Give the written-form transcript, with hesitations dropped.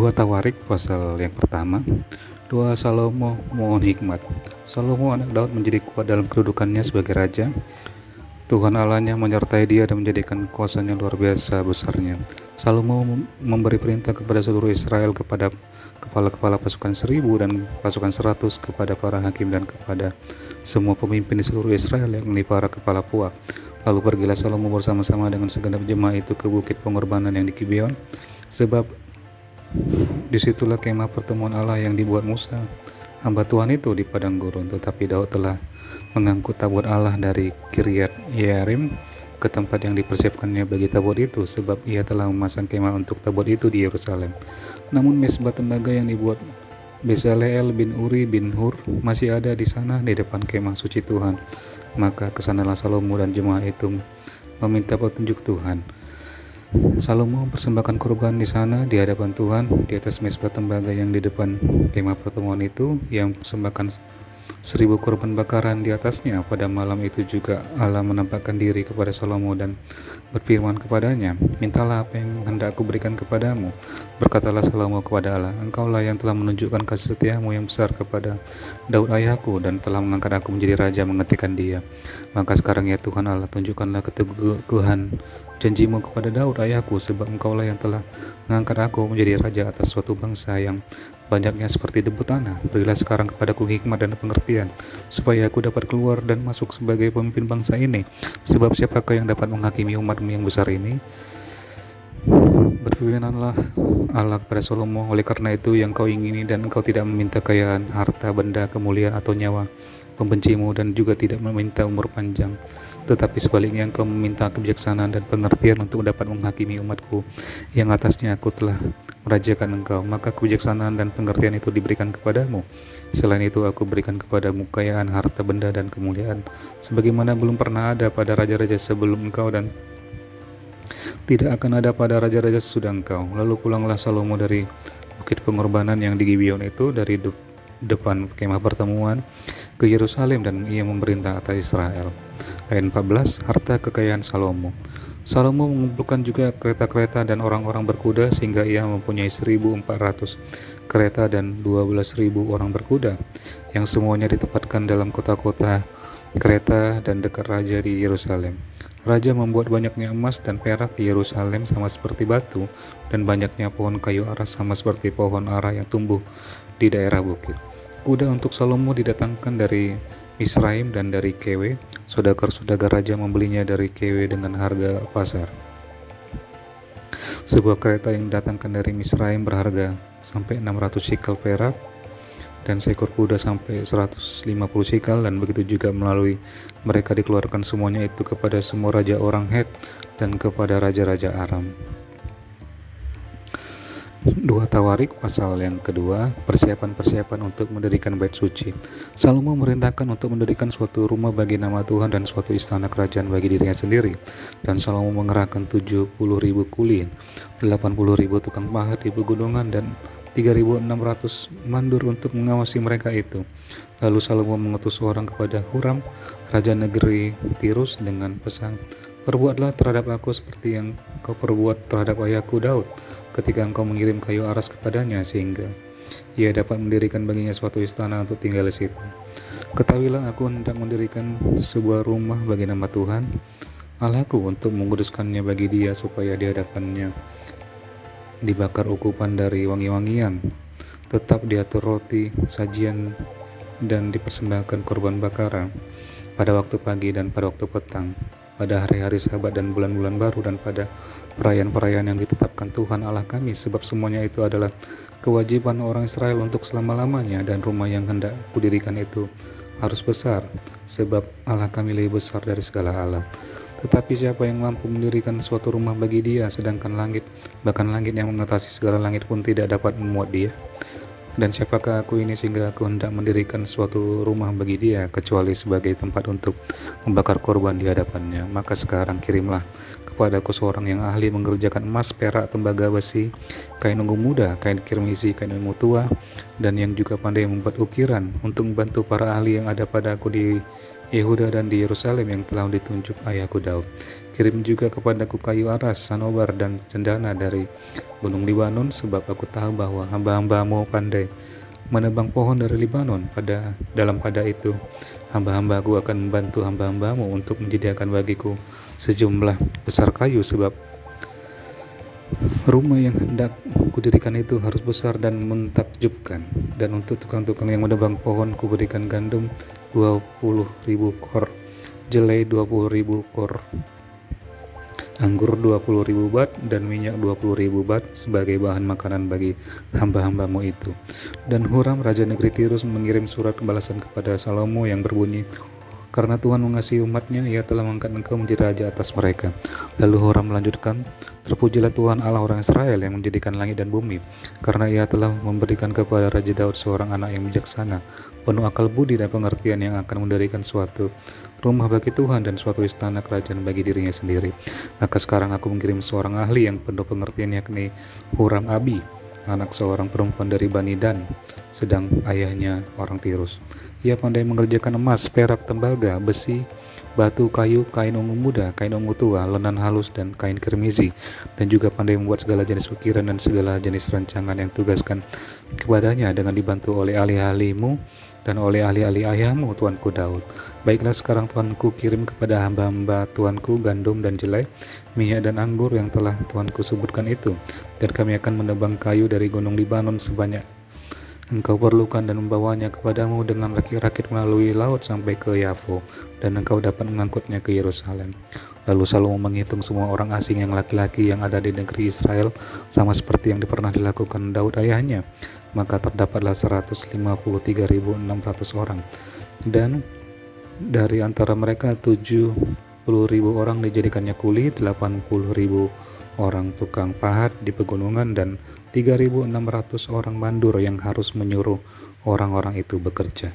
Dua Tawarik pasal yang pertama. Doa Salomo mohon hikmat. Salomo anak Daud menjadi kuat dalam kedudukannya sebagai raja. Tuhan Allahnya menyertai dia dan menjadikan kuasanya luar biasa besarnya. Salomo memberi perintah kepada seluruh Israel, kepada kepala-kepala pasukan 1000 dan pasukan 100, kepada para hakim dan kepada semua pemimpin di seluruh Israel, yakni para kepala puak. Lalu pergilah Salomo bersama-sama dengan segenap jemaah itu ke bukit pengorbanan yang di Gibeon, sebab disitulah kemah pertemuan Allah yang dibuat Musa, hamba Tuhan itu, di padang gurun. Tetapi Daud telah mengangkut tabut Allah dari Kiryat Yearim ke tempat yang dipersiapkannya bagi tabut itu, sebab ia telah memasang kemah untuk tabut itu di Yerusalem. Namun mesbah tembaga yang dibuat Bezaleel bin Uri bin Hur masih ada di sana di depan kemah suci Tuhan. Maka kesanalah Salomo dan jemaah itu meminta petunjuk Tuhan. Salomo mempersembahkan korban di sana di hadapan Tuhan di atas mesbah tembaga yang di depan kemah pertemuan itu. Yang mempersembahkan 1000 korban bakaran di atasnya. Pada malam itu juga Allah menampakkan diri kepada Salomo dan berfirman kepadanya, "Mintalah apa yang hendak aku berikan kepadamu." Berkatalah Salomo kepada Allah, "Engkaulah yang telah menunjukkan kasih setiamu yang besar kepada Daud ayahku dan telah mengangkat aku menjadi raja menggantikan dia. Maka sekarang ya Tuhan Allah, tunjukkanlah keteguhan janjimu kepada Daud ayahku, sebab engkaulah yang telah mengangkat aku menjadi raja atas suatu bangsa yang banyaknya seperti debu tanah. Berilah sekarang kepadaku hikmat dan pengertian, supaya aku dapat keluar dan masuk sebagai pemimpin bangsa ini. Sebab siapakah yang dapat menghakimi umatmu yang besar ini?" Berfirmanlah Allah kepada Salomo, "Oleh karena itu yang kau ingini dan engkau tidak meminta kekayaan, harta, benda, kemuliaan atau nyawa pembencimu, dan juga tidak meminta umur panjang, tetapi sebaliknya engkau meminta kebijaksanaan dan pengertian untuk dapat menghakimi umatku yang atasnya aku telah merajakan engkau, maka kebijaksanaan dan pengertian itu diberikan kepadamu. Selain itu aku berikan kepadamu kekayaan, harta, benda, dan kemuliaan, sebagaimana belum pernah ada pada raja-raja sebelum engkau dan tidak akan ada pada raja-raja sesudah engkau." Lalu pulanglah Salomo dari bukit pengorbanan yang di Gibeon itu, dari depan kemah pertemuan, ke Yerusalem, dan ia memerintah atas Israel. Ayat 14. Harta kekayaan Salomo. Salomo mengumpulkan juga kereta-kereta dan orang-orang berkuda, sehingga ia mempunyai 1400 kereta dan 12.000 orang berkuda, yang semuanya ditempatkan dalam kota-kota kereta dan dekat raja di Yerusalem. Raja membuat banyaknya emas dan perak di Yerusalem sama seperti batu, dan banyaknya pohon kayu aras sama seperti pohon ara yang tumbuh di daerah bukit. Kuda untuk Salomo didatangkan dari Misraim dan dari Kewe. Saudagar-saudagar raja membelinya dari Kewe dengan harga pasar. Sebuah kereta yang didatangkan dari Misraim berharga sampai 600 shekel perak, dan seekor kuda sampai 150 shekel, dan begitu juga melalui mereka dikeluarkan semuanya itu kepada semua raja orang Het dan kepada raja-raja Aram. Dua Tawarik pasal yang kedua. Persiapan-persiapan untuk mendirikan bait suci. Salomo memerintahkan untuk mendirikan suatu rumah bagi nama Tuhan dan suatu istana kerajaan bagi dirinya sendiri. Dan Salomo mengerahkan 70.000 kuli, 80.000 tukang pahat di pegunungan, dan 3.600 mandur untuk mengawasi mereka itu. Lalu Salomo mengutus orang kepada Huram, raja negeri Tirus, dengan pesan, "Perbuatlah terhadap aku seperti yang kau perbuat terhadap ayahku Daud ketika engkau mengirim kayu aras kepadanya, sehingga ia dapat mendirikan baginya suatu istana untuk tinggal di situ. Ketahuilah, aku hendak mendirikan sebuah rumah bagi nama Tuhan Allahku untuk menguduskannya bagi dia, supaya di hadapannya dibakar ukupan dari wangi-wangian, tetap diatur roti sajian, dan dipersembahkan korban bakaran pada waktu pagi dan pada waktu petang, pada hari-hari Sabat dan bulan-bulan baru, dan pada perayaan-perayaan yang ditetapkan Tuhan Allah kami, sebab semuanya itu adalah kewajiban orang Israel untuk selama-lamanya. Dan rumah yang hendak kudirikan itu harus besar, sebab Allah kami lebih besar dari segala Allah. Tetapi siapa yang mampu mendirikan suatu rumah bagi dia, sedangkan langit, bahkan langit yang mengatasi segala langit pun tidak dapat memuat dia? Dan siapakah aku ini sehingga aku hendak mendirikan suatu rumah bagi dia, kecuali sebagai tempat untuk membakar korban di hadapannya? Maka sekarang kirimlah kepadaku seorang yang ahli mengerjakan emas, perak, tembaga, besi, kain ungu muda, kain kirmisi, kain ungu tua, dan yang juga pandai membuat ukiran, untuk membantu para ahli yang ada padaku di Yehuda dan di Yerusalem yang telah ditunjuk ayahku Daud. Kirim juga kepadaku kayu aras, sanobar, dan cendana dari gunung Libanon, sebab aku tahu bahwa hamba-hambamu pandai menebang pohon dari Libanon. Pada itu hamba-hambaku akan membantu hamba-hambamu untuk menyediakan bagiku sejumlah besar kayu, sebab rumah yang hendak kudirikan itu harus besar dan mentakjubkan. Dan untuk tukang-tukang yang menebang pohon kuberikan gandum 20.000 kor, jelai 20.000 kor, anggur 20.000 bat, dan minyak 20.000 bat sebagai bahan makanan bagi hamba-hambamu itu. Dan Huram raja negeri Tirus mengirim surat balasan kepada Salomo yang berbunyi, karena Tuhan mengasihi umatnya, ia telah mengangkat engkau menjadi raja atas mereka. Lalu Huram melanjutkan, terpujilah Tuhan Allah orang Israel yang menjadikan langit dan bumi, karena ia telah memberikan kepada Raja Daud seorang anak yang bijaksana, penuh akal budi dan pengertian, yang akan mendirikan suatu rumah bagi Tuhan dan suatu istana kerajaan bagi dirinya sendiri. Maka sekarang aku mengirim seorang ahli yang penuh pengertian, yakni Huram Abi, anak seorang perempuan dari Bani Dan, sedang ayahnya orang Tirus. Ia pandai mengerjakan emas, perak, tembaga, besi, batu, kayu, kain ungu muda, kain ungu tua, lenan halus, dan kain kirmizi, dan juga pandai membuat segala jenis ukiran dan segala jenis rancangan yang tugaskan kepadanya, dengan dibantu oleh ahli-ahlimu dan oleh ahli-ahli ayahmu tuanku Daud. Baiklah, sekarang tuanku kirim kepada hamba-hamba tuanku gandum dan jelai, minyak dan anggur yang telah tuanku sebutkan itu, dan kami akan menebang kayu dari gunung Libanon sebanyak engkau perlukan dan membawanya kepadamu dengan rakit-rakit melalui laut sampai ke Yafo, dan engkau dapat mengangkutnya ke Yerusalem. Lalu Salomo menghitung semua orang asing yang laki-laki yang ada di negeri Israel, sama seperti yang pernah dilakukan Daud ayahnya. Maka terdapatlah 153.600 orang, dan dari antara mereka 70.000 orang dijadikannya kuli, 80.000 orang tukang pahat di pegunungan, dan 3.600 orang mandur yang harus menyuruh orang-orang itu bekerja.